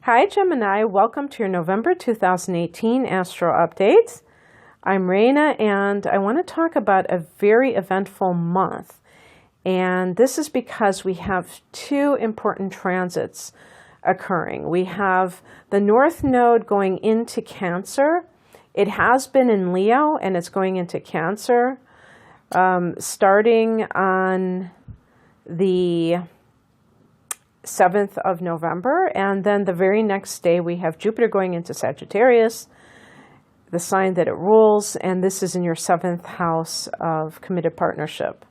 Hi Gemini, welcome to your November 2018 Astro Updates. I'm Raina and I want to talk about a very eventful month. And this is because we have two important transits occurring. We have the North Node going into Cancer. It has been in Leo and it's going into Cancer starting on the 7th of November, and then the very next day we have Jupiter going into Sagittarius, the sign that it rules, and this is in your 7th house of committed partnership.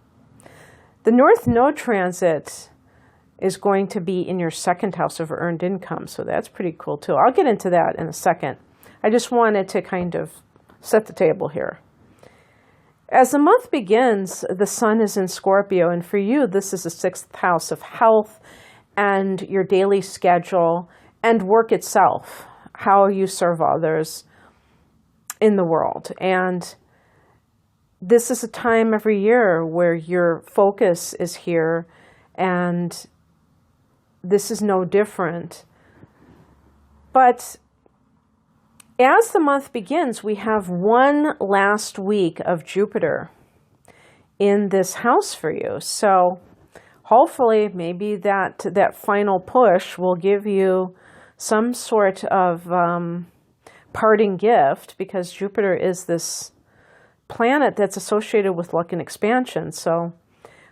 The North Node transit is going to be in your 2nd house of earned income, so that's pretty cool too. I'll get into that in a second. I just wanted to kind of set the table here. As the month begins, the sun is in Scorpio, and for you this is the 6th house of health and your daily schedule and work itself, how you serve others in the world. And this is a time every year where your focus is here, and this is no different. But as the month begins, we have one last week of Jupiter in this house for you. So hopefully, maybe that final push will give you some sort of parting gift, because Jupiter is this planet that's associated with luck and expansion. So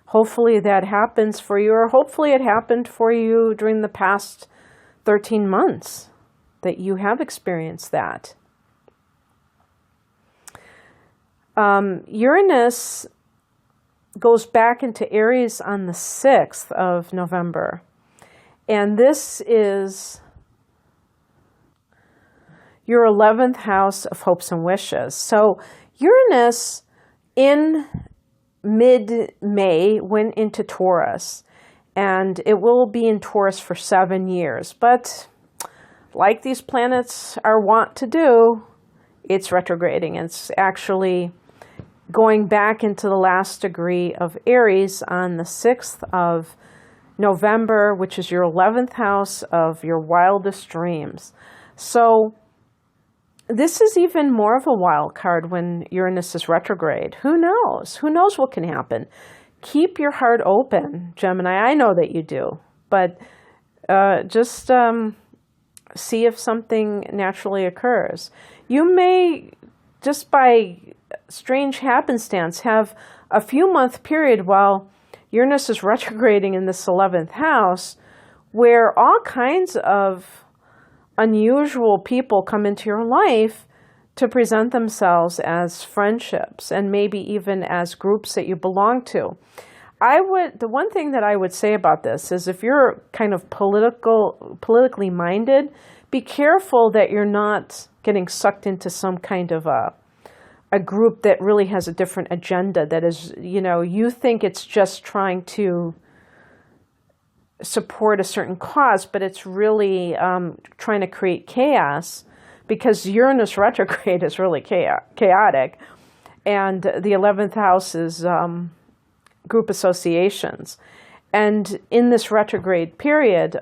hopefully that happens for you, or hopefully it happened for you during the past 13 months that you have experienced that. Uranus goes back into Aries on the 6th of November. And this is your 11th house of hopes and wishes. So Uranus in mid-May went into Taurus, and it will be in Taurus for 7 years. But like these planets are wont to do, it's retrograding. It's actually going back into the last degree of Aries on the 6th of November, which is your 11th house of your wildest dreams. So this is even more of a wild card when Uranus is retrograde. Who knows? Who knows what can happen? Keep your heart open, Gemini. I know that you do, but just see if something naturally occurs. You may, just by strange happenstance, have a few month period while Uranus is retrograding in this 11th house where all kinds of unusual people come into your life to present themselves as friendships and maybe even as groups that you belong to. The one thing that I would say about this is, if you're kind of politically minded, be careful that you're not getting sucked into some kind of a group that really has a different agenda, that is, you think it's just trying to support a certain cause, but it's really trying to create chaos, because Uranus retrograde is really chaotic. And the 11th house is group associations. And in this retrograde period,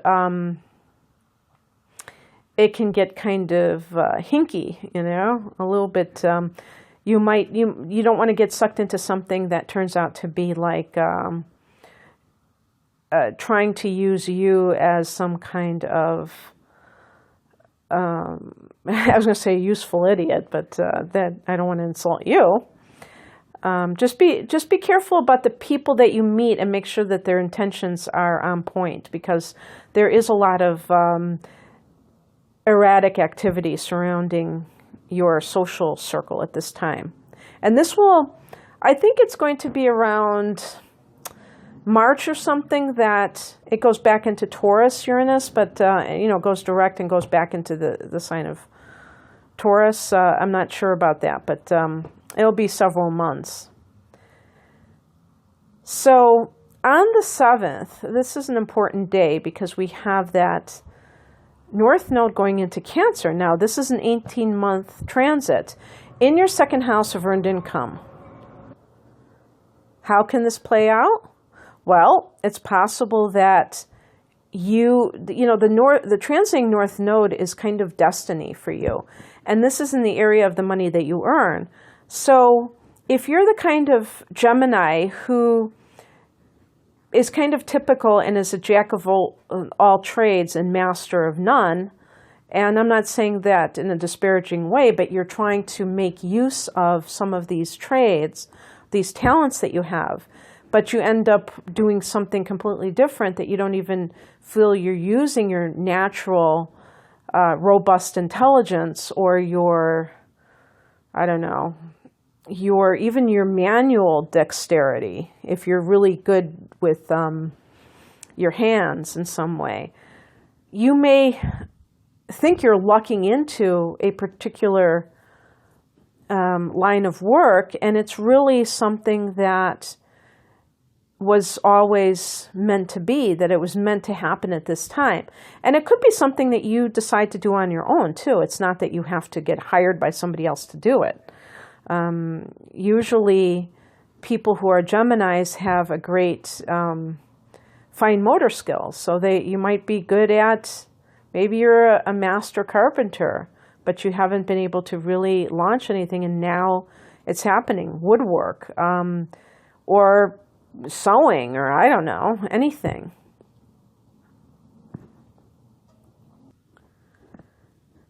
it can get kind of hinky, a little bit. You don't want to get sucked into something that turns out to be like trying to use you as some kind of I was going to say useful idiot, but that I don't want to insult you. Just be careful about the people that you meet and make sure that their intentions are on point, because there is a lot of erratic activity surrounding your social circle at this time. And I think it's going to be around March or something that it goes back into Taurus, Uranus, but goes direct and goes back into the sign of Taurus. I'm not sure about that, but it'll be several months. So on the 7th, this is an important day because we have that North Node going into Cancer. Now, this is an 18-month transit in your 2nd house of earned income. How can this play out? Well, it's possible that the transiting north node is kind of destiny for you. And this is in the area of the money that you earn. So if you're the kind of Gemini who is kind of typical and is a jack of all trades and master of none, and I'm not saying that in a disparaging way, but you're trying to make use of some of these trades, these talents that you have, but you end up doing something completely different that you don't even feel you're using your natural, robust intelligence or even your manual dexterity, if you're really good with your hands in some way. You may think you're lucking into a particular line of work, and it's really something that was always meant to be, that it was meant to happen at this time. And it could be something that you decide to do on your own, too. It's not that you have to get hired by somebody else to do it. Usually people who are Geminis have a great fine motor skills. So you might be good at, maybe you're a master carpenter, but you haven't been able to really launch anything, and now it's happening. Woodwork, or sewing, or I don't know, anything.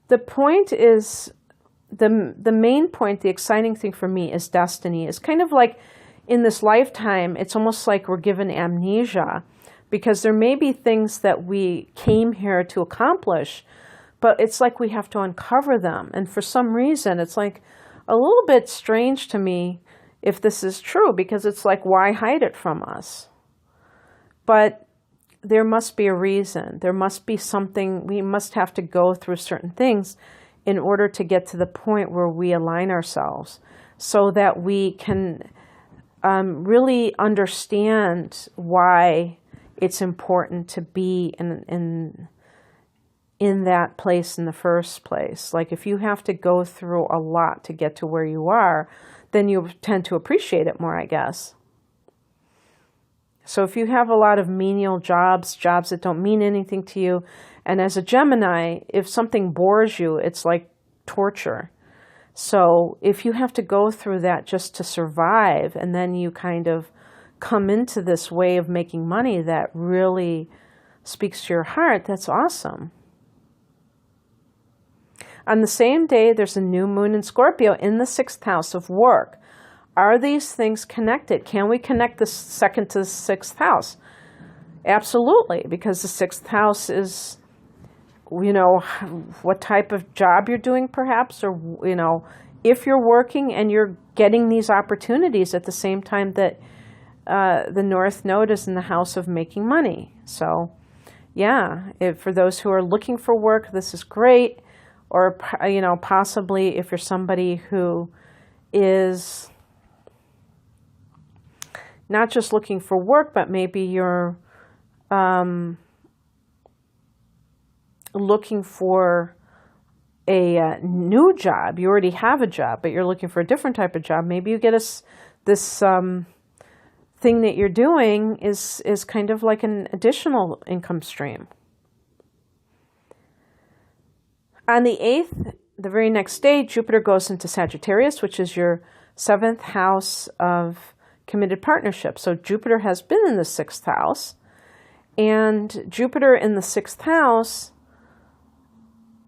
The point is, the main point, the exciting thing for me is destiny. It's kind of like in this lifetime, it's almost like we're given amnesia, because there may be things that we came here to accomplish, but it's like we have to uncover them. And for some reason, it's like a little bit strange to me if this is true, because it's like, why hide it from us? But there must be a reason. There must be something. We must have to go through certain things in order to get to the point where we align ourselves, so that we can really understand why it's important to be in that place in the first place. Like, if you have to go through a lot to get to where you are, then you tend to appreciate it more, I guess. So if you have a lot of menial jobs that don't mean anything to you, and as a Gemini, if something bores you, it's like torture. So if you have to go through that just to survive, and then you kind of come into this way of making money that really speaks to your heart, that's awesome. On the same day, there's a new moon in Scorpio in the 6th house of work. Are these things connected? Can we connect the second to the 6th house? Absolutely, because the 6th house is, what type of job you're doing perhaps, or, if you're working and you're getting these opportunities at the same time that the North Node is in the house of making money. So, yeah, for those who are looking for work, this is great. Or, possibly if you're somebody who is not just looking for work, but maybe you're looking for a new job. You already have a job, but you're looking for a different type of job. Maybe you get this thing that you're doing is kind of like an additional income stream. On the 8th, the very next day, Jupiter goes into Sagittarius, which is your 7th house of committed partnership. So Jupiter has been in the 6th house, and Jupiter in the 6th house,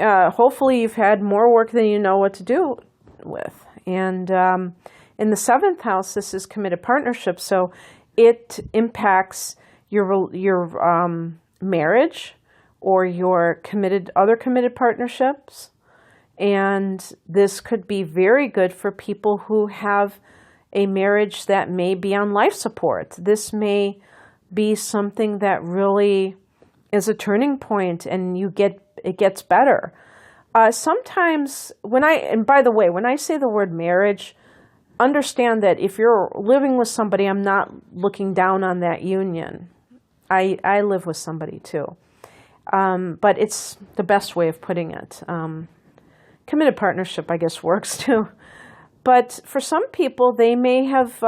hopefully you've had more work than you know what to do with. And in the 7th house, this is committed partnership, so it impacts your marriage, or your other committed partnerships. And this could be very good for people who have a marriage that may be on life support. This may be something that really is a turning point, and it gets better. Sometimes and by the way, when I say the word marriage, understand that if you're living with somebody, I'm not looking down on that union. I live with somebody too. But it's the best way of putting it. Committed partnership, I guess, works too. But for some people, they may have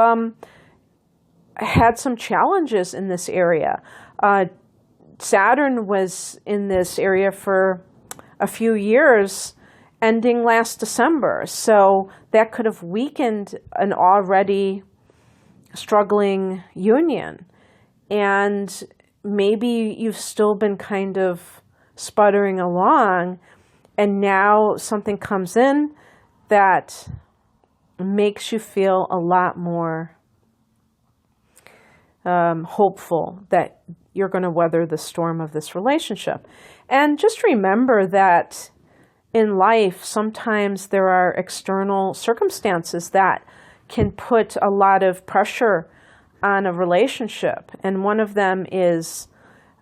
had some challenges in this area. Saturn was in this area for a few years, ending last December. So that could have weakened an already struggling union. And maybe you've still been kind of sputtering along, and now something comes in that makes you feel a lot more hopeful that you're going to weather the storm of this relationship. And just remember that in life, sometimes there are external circumstances that can put a lot of pressure on a relationship. And one of them is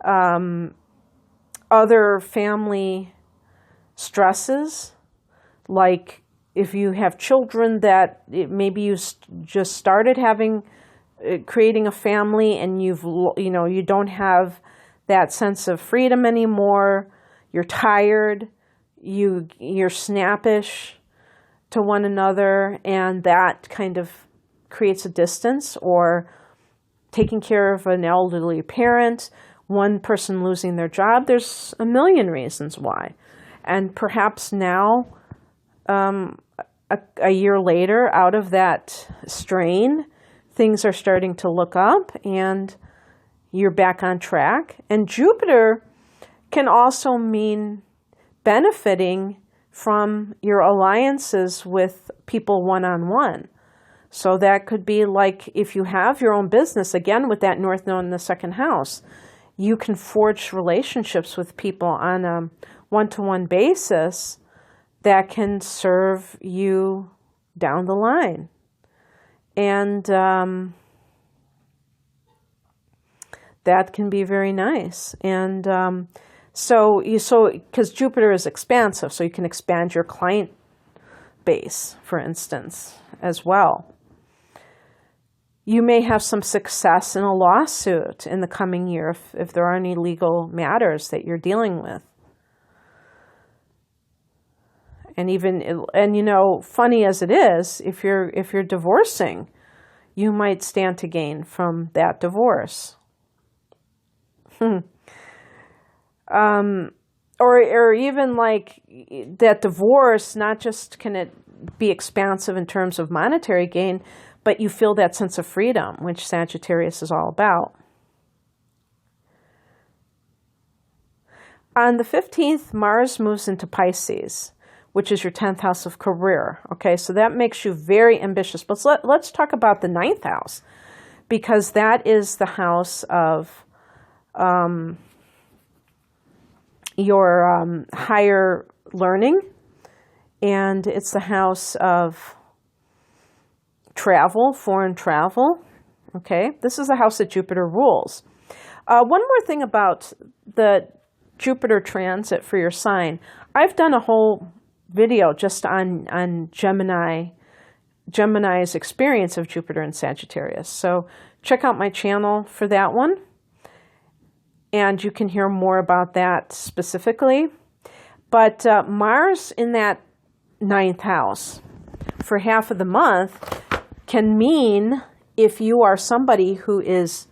other family stresses, like if you have children that maybe you just started creating a family, and you don't have that sense of freedom anymore. You're tired. You're snappish to one another, and that kind of creates a distance. Or taking care of an elderly parent, one person losing their job. There's a million reasons why. And perhaps now, a year later, out of that strain, things are starting to look up and you're back on track. And Jupiter can also mean benefiting from your alliances with people one-on-one. So that could be like if you have your own business, again with that North Node in the second house, you can forge relationships with people on a one-to-one basis that can serve you down the line. And that can be very nice. And because Jupiter is expansive, so you can expand your client base, for instance, as well. You may have some success in a lawsuit in the coming year if there are any legal matters that you're dealing with. And funny as it is, if you're divorcing, you might stand to gain from that divorce. Or even like that divorce, not just can it be expansive in terms of monetary gain, but you feel that sense of freedom, which Sagittarius is all about. On the 15th, Mars moves into Pisces, which is your 10th house of career. Okay, so that makes you very ambitious. But let's talk about the 9th house, because that is the house of your higher learning, and it's the house of travel, foreign travel. Okay, this is the house that Jupiter rules. One more thing about the Jupiter transit for your sign. I've done a whole video just on Gemini's experience of Jupiter and Sagittarius. So check out my channel for that one, and you can hear more about that specifically. But Mars in that 9th house for half of the month can mean, if you are somebody who is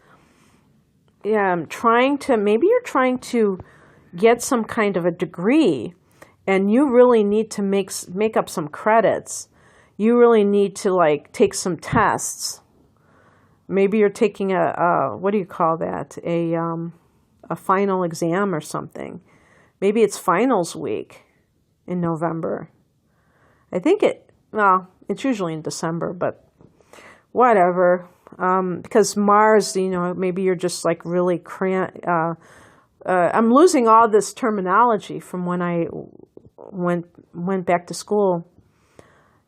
trying to get some kind of a degree, and you really need to make up some credits. You really need to take some tests. Maybe you're taking what do you call that? A final exam or something. Maybe it's finals week in November. I think it's usually in December, but whatever. Because Mars, maybe you're just really I'm losing all this terminology from when I went back to school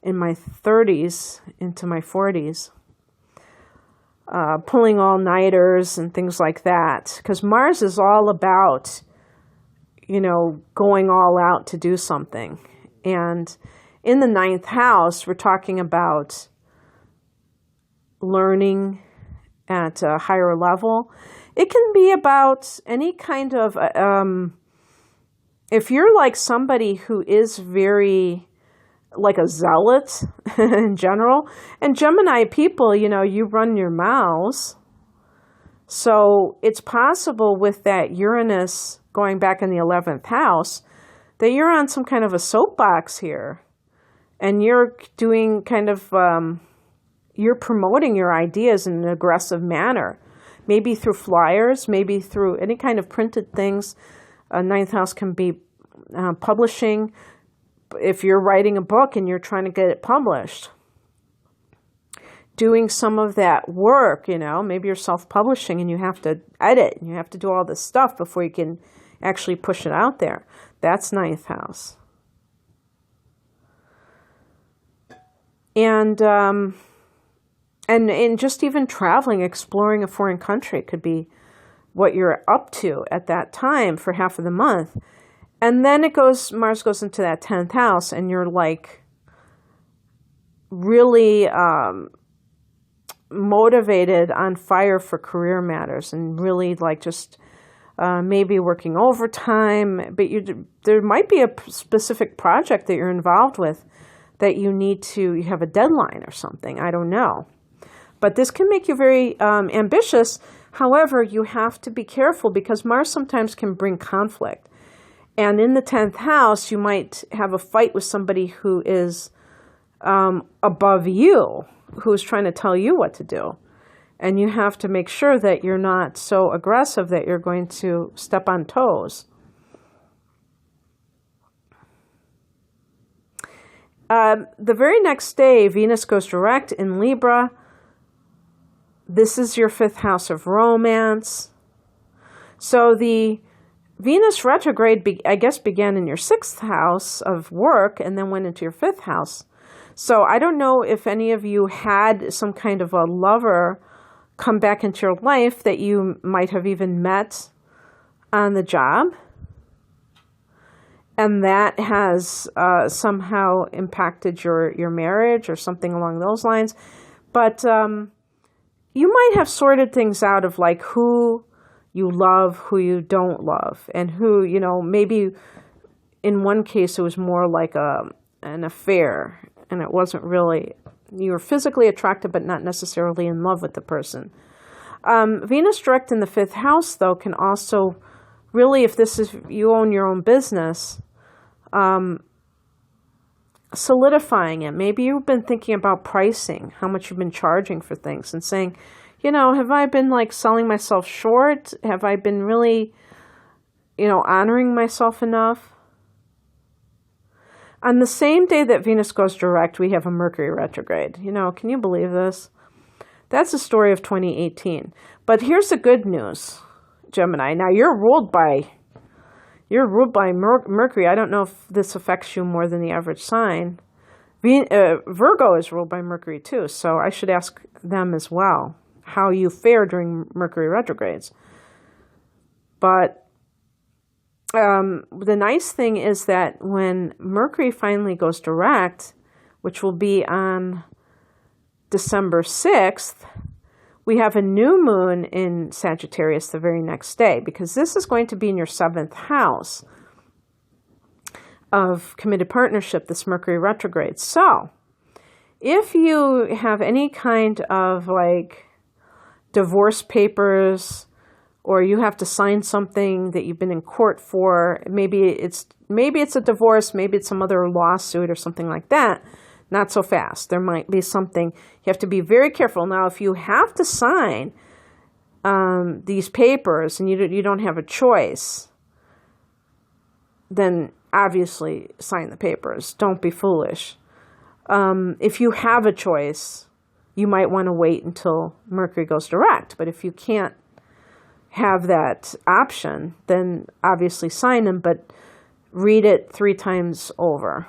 in my 30s into my 40s, pulling all-nighters and things like that. Because Mars is all about, going all out to do something. And in the 9th house, we're talking about learning at a higher level. It can be about any kind of, if you're like somebody who is very, like a zealot in general, and Gemini people, you run your mouths, So it's possible with that Uranus going back in the 11th house that you're on some kind of a soapbox here. And you're doing kind of, you're promoting your ideas in an aggressive manner. Maybe through flyers, maybe through any kind of printed things. Ninth house can be publishing. If you're writing a book and you're trying to get it published. Doing some of that work, maybe you're self-publishing and you have to edit and you have to do all this stuff before you can actually push it out there. That's ninth house. And just even traveling, exploring a foreign country could be what you're up to at that time for half of the month. And then Mars goes into that 10th house and you're like really motivated, on fire for career matters, and really like just maybe working overtime. But there might be a specific project that you're involved with that you have a deadline or something. I don't know. But this can make you very ambitious. However, you have to be careful because Mars sometimes can bring conflict. And in the 10th house, you might have a fight with somebody who is above you, who's trying to tell you what to do. And you have to make sure that you're not so aggressive that you're going to step on toes. The very next day, Venus goes direct in Libra. This is your 5th house of romance. So the Venus retrograde, began in your 6th house of work and then went into your 5th house. So I don't know if any of you had some kind of a lover come back into your life that you might have even met on the job. And that has somehow impacted your marriage or something along those lines. But you might have sorted things out of like who you love, who you don't love, and who, maybe in one case it was more like an affair. And it wasn't really, you were physically attracted, but not necessarily in love with the person. Venus direct in the 5th house, though, can also really, if this is, you own your own business, solidifying it. Maybe you've been thinking about pricing, how much you've been charging for things and saying, have I been like selling myself short? Have I been really, honoring myself enough? On the same day that Venus goes direct, we have a Mercury retrograde. Can you believe this? That's the story of 2018. But here's the good news, Gemini. Now you're ruled by Mercury. I don't know if this affects you more than the average sign. Virgo is ruled by Mercury too, so I should ask them as well how you fare during Mercury retrogrades. But the nice thing is that when Mercury finally goes direct, which will be on December 6th, we have a new moon in Sagittarius the very next day, because this is going to be in your 7th house of committed partnership, this Mercury retrograde. So if you have any kind of like divorce papers, or you have to sign something that you've been in court for, maybe it's a divorce, maybe it's some other lawsuit or something like that, not so fast. There might be something. You have to be very careful. Now, if you have to sign these papers and you don't have a choice, then obviously sign the papers. Don't be foolish. If you have a choice, you might want to wait until Mercury goes direct. But if you can't have that option, then obviously sign them, but read it 3 times over.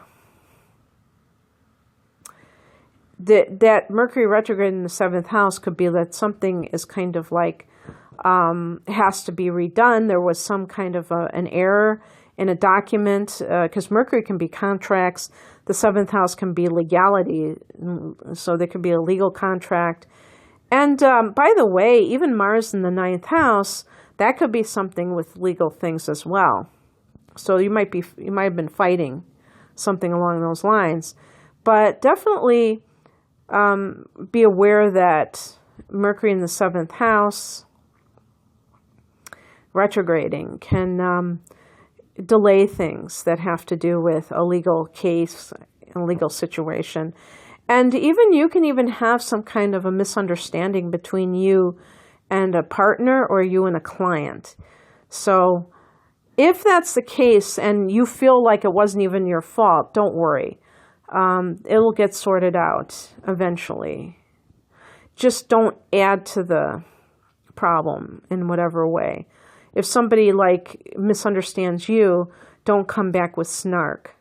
That Mercury retrograde in the 7th house could be that something is kind of like has to be redone. There was some kind of an error in a document, because Mercury can be contracts. The 7th house can be legality, so there could be a legal contract. And by the way, even Mars in the 9th house, that could be something with legal things as well. So you might have been fighting something along those lines. But definitely be aware that Mercury in the 7th house retrograding can delay things that have to do with a legal case, a legal situation. And even you can even have some kind of a misunderstanding between you and a partner or you and a client. So if that's the case and you feel like it wasn't even your fault, don't worry. It'll get sorted out eventually. Just don't add to the problem in whatever way. If somebody like misunderstands you, don't come back with snark.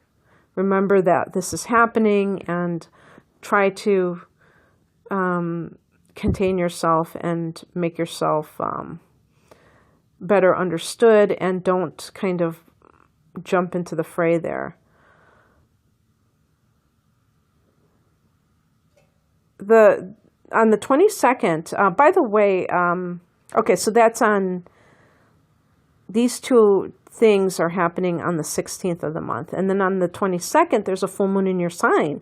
Remember that this is happening and try to contain yourself and make yourself better understood, and don't kind of jump into the fray there. On the 22nd, by the way, okay, so that's on, these two things are happening on the 16th of the month. And then on the 22nd, there's a full moon in your sign.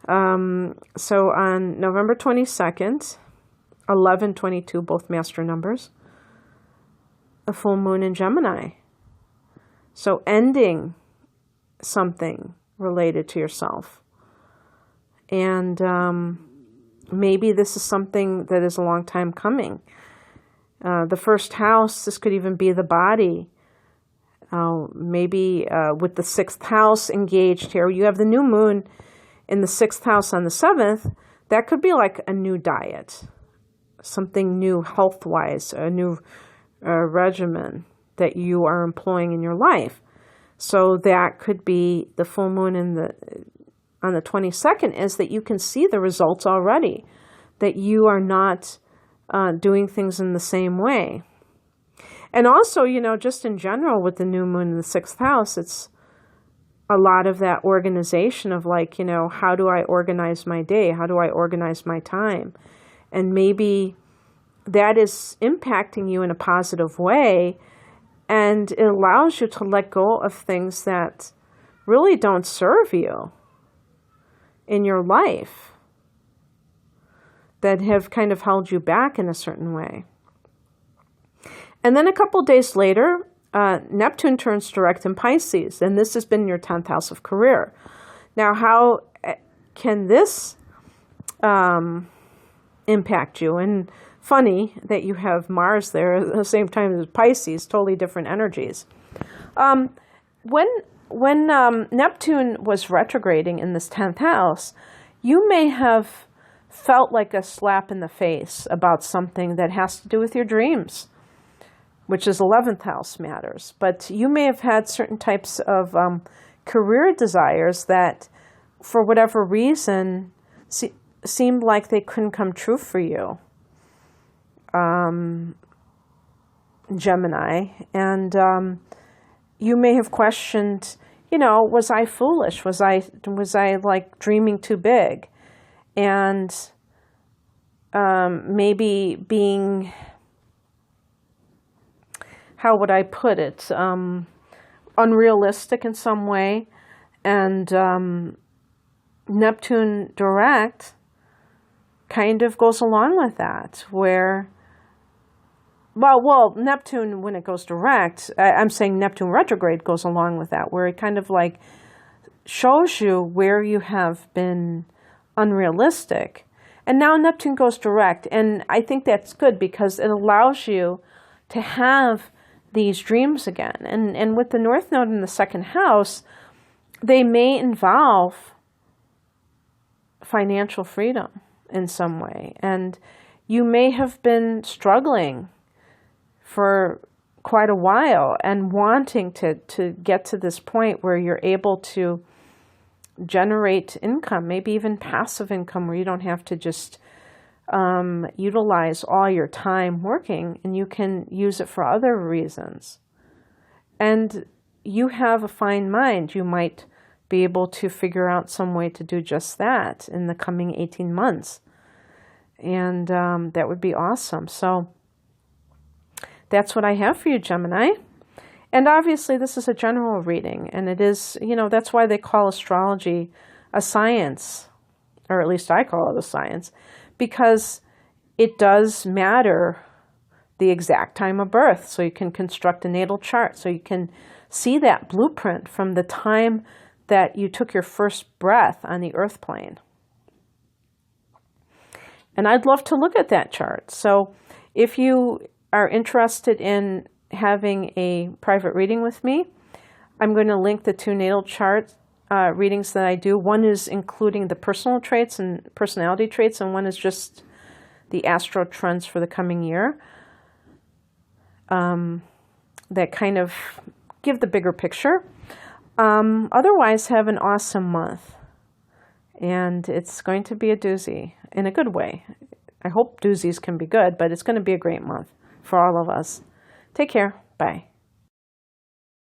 So on November 22nd, 11/22, both master numbers, a full moon in Gemini. So ending something related to yourself. And maybe this is something that is a long time coming. The first house, this could even be the body. Maybe with the 6th house engaged here, you have the new moon in the 6th house on the 7th. That could be like a new diet, something new health-wise, a new regimen that you are employing in your life. So that could be the full moon on the 22nd, is that you can see the results already, that you are not doing things in the same way. And also, just in general with the new moon in the 6th house, it's a lot of that organization of like, how do I organize my day? How do I organize my time? And maybe that is impacting you in a positive way, and it allows you to let go of things that really don't serve you in your life, that have kind of held you back in a certain way. And then a couple days later, Neptune turns direct in Pisces, and this has been your 10th house of career. Now, how can this impact you? And funny that you have Mars there at the same time as Pisces, totally different energies. When Neptune was retrograding in this 10th house, you may have felt like a slap in the face about something that has to do with your dreams, which is 11th house matters. But you may have had certain types of career desires that, for whatever reason, seemed like they couldn't come true for you, Gemini. And you may have questioned, was I foolish? Was I like dreaming too big? And maybe being, how would I put it, unrealistic in some way. And Neptune direct kind of goes along with that, where, well, Neptune, when it goes direct, I'm saying Neptune retrograde goes along with that, where it kind of like shows you where you have been unrealistic. And now Neptune goes direct, and I think that's good because it allows you to have these dreams again. And with the North Node in the 2nd house, they may involve financial freedom in some way. And you may have been struggling for quite a while and wanting to get to this point where you're able to generate income, maybe even passive income, where you don't have to just utilize all your time working, and you can use it for other reasons. And you have a fine mind. You might be able to figure out some way to do just that in the coming 18 months. And that would be awesome. So that's what I have for you, Gemini. And obviously this is a general reading, and it is, that's why they call astrology a science, or at least I call it a science, because it does matter the exact time of birth, so you can construct a natal chart, so you can see that blueprint from the time that you took your first breath on the earth plane. And I'd love to look at that chart. So if you are interested in having a private reading with me, I'm going to link the 2 natal chart readings that I do. One is including the personal traits and personality traits, and one is just the astro trends for the coming year that kind of give the bigger picture. Otherwise, have an awesome month. And it's going to be a doozy in a good way. I hope doozies can be good, but it's going to be a great month for all of us. Take care. Bye.